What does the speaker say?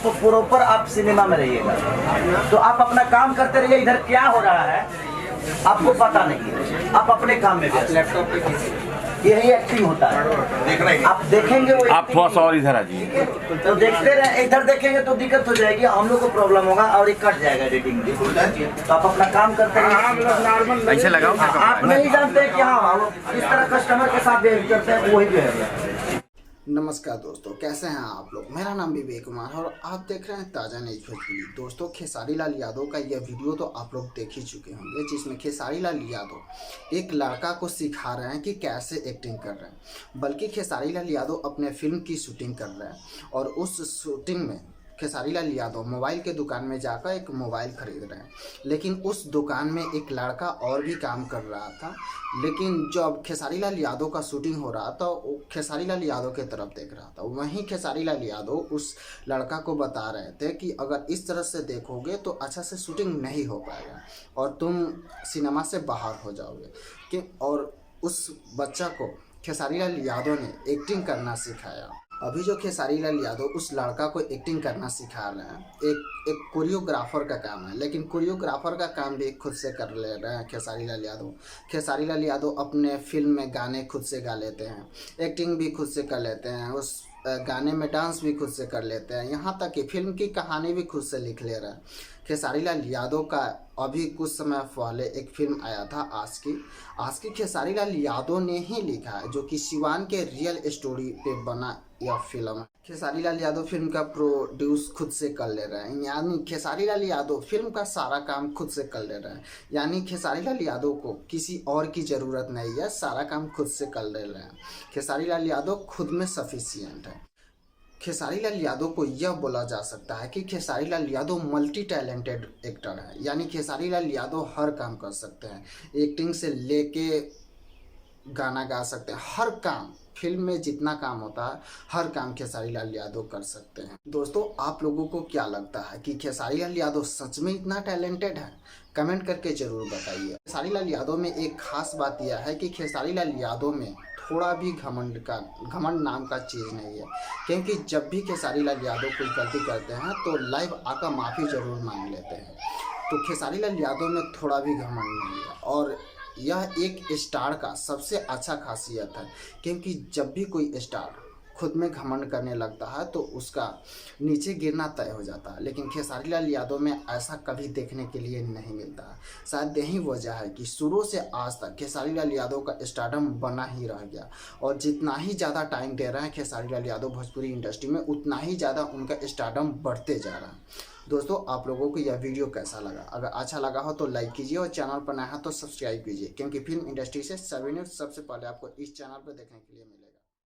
तो प्रॉपर आप सिनेमा में रहिएगा, तो आप अपना काम करते रहिए। इधर क्या हो रहा है आपको पता नहीं है, आप अपने काम में व्यस्त। लैपटॉप पे यही एक्टिंग होता है, देखना ही आप देखेंगे वो आप थोड़ा सा और इधर आ जाइए। तो देखते रहे, इधर देखेंगे तो दिक्कत हो जाएगी, हम लोग को प्रॉब्लम होगा और ये कट जाएगा एडिटिंग भी। तो आप अपना काम करते रहिए। ऐसे लगाओ। आप नहीं जानते कि हाँ वो इस तरह कस्टमर के साथ बिहेव करते हैं, वही बिहेव। नमस्कार दोस्तों, कैसे हैं आप लोग। मेरा नाम विवेक कुमार है और आप देख रहे हैं ताज़ा न्यूज़ भोजपुरी। दोस्तों, खेसारी लाल यादव का यह वीडियो तो आप लोग देख ही चुके होंगे, जिसमें खेसारी लाल यादव एक लड़का को सिखा रहे हैं कि कैसे एक्टिंग कर रहे हैं। बल्कि खेसारी लाल यादव अपने फिल्म की शूटिंग कर रहे हैं और उस शूटिंग में खेसारी लाल यादव मोबाइल के दुकान में जाकर एक मोबाइल खरीद रहे हैं। लेकिन उस दुकान में एक लड़का और भी काम कर रहा था। लेकिन जब खेसारी लाल यादव का शूटिंग हो रहा था, वो खेसारी लाल यादव की तरफ देख रहा था। वहीं खेसारी लाल यादव उस लड़का को बता रहे थे कि अगर इस तरह से देखोगे तो अच्छा से शूटिंग नहीं हो पाएगा और तुम सिनेमा से बाहर हो जाओगे कि। और उस बच्चा को खेसारी लाल यादव ने एक्टिंग करना सिखाया। अभी जो खेसारी लाल यादव उस लड़का को एक्टिंग करना सिखा रहे हैं, एक कोरियोग्राफर का काम है। लेकिन कोरियोग्राफर का काम भी खुद से कर ले रहे हैं खेसारी लाल यादव। खेसारी लाल यादव अपने फिल्म में गाने खुद से गा लेते हैं, एक्टिंग भी खुद से कर लेते हैं, उस गाने में डांस भी खुद से कर लेते हैं, यहाँ तक कि फिल्म की कहानी भी खुद से लिख ले रहे हैं। खेसारी लाल यादव का अभी कुछ समय पहले एक फिल्म आया था आस्की खेसारी लाल यादव ने ही लिखा है, जो कि सिवान के रियल स्टोरी पे बना यह फिल्म है। खेसारी लाल यादव फिल्म का प्रोड्यूस खुद से कर ले रहे हैं, यानी खेसारी लाल यादव फिल्म का सारा काम खुद से कर ले रहे हैं। यानी खेसारी लाल यादव को किसी और की ज़रूरत नहीं है, सारा काम खुद से कर ले रहे हैं। खेसारी लाल यादव खुद में सफिशिएंट है। खेसारी लाल यादव को यह बोला जा सकता है कि Khesari Lal Yadav multi talented actor है। यानी खेसारी लाल यादव हर काम कर सकते हैं, एक्टिंग से लेके गाना गा सकते हैं, हर काम फिल्म में जितना काम होता है हर काम खेसारी लाल यादव कर सकते हैं। दोस्तों, आप लोगों को क्या लगता है कि खेसारी लाल यादव सच में इतना टैलेंटेड है? कमेंट करके ज़रूर बताइए। खेसारी लाल यादव में एक खास बात यह है कि खेसारी लाल यादव में थोड़ा भी घमंड नाम का चीज़ नहीं है। क्योंकि जब भी खेसारी लाल यादव कोई गलती करते हैं तो लाइव आकर माफ़ी ज़रूर मांग लेते हैं। तो खेसारी लाल यादव में थोड़ा भी घमंड नहीं है और यह एक स्टार का सबसे अच्छा खासियत है। क्योंकि जब भी कोई स्टार खुद में घमंड करने लगता है तो उसका नीचे गिरना तय हो जाता है। लेकिन खेसारी लाल यादव में ऐसा कभी देखने के लिए नहीं मिलता है। शायद यही वजह है कि शुरू से आज तक खेसारी लाल यादव का स्टारडम बना ही रह गया। और जितना ही ज़्यादा टाइम दे रहे हैं खेसारी लाल यादव भोजपुरी इंडस्ट्री में, उतना ही ज़्यादा उनका स्टारडम बढ़ते जा रहा है। दोस्तों, आप लोगों को यह वीडियो कैसा लगा? अगर अच्छा लगा हो तो लाइक कीजिए और चैनल पर नया है तो सब्सक्राइब कीजिए, क्योंकि फिल्म इंडस्ट्री से सभी न्यूज़ सबसे पहले आपको इस चैनल पर देखने के लिए मिलेगी।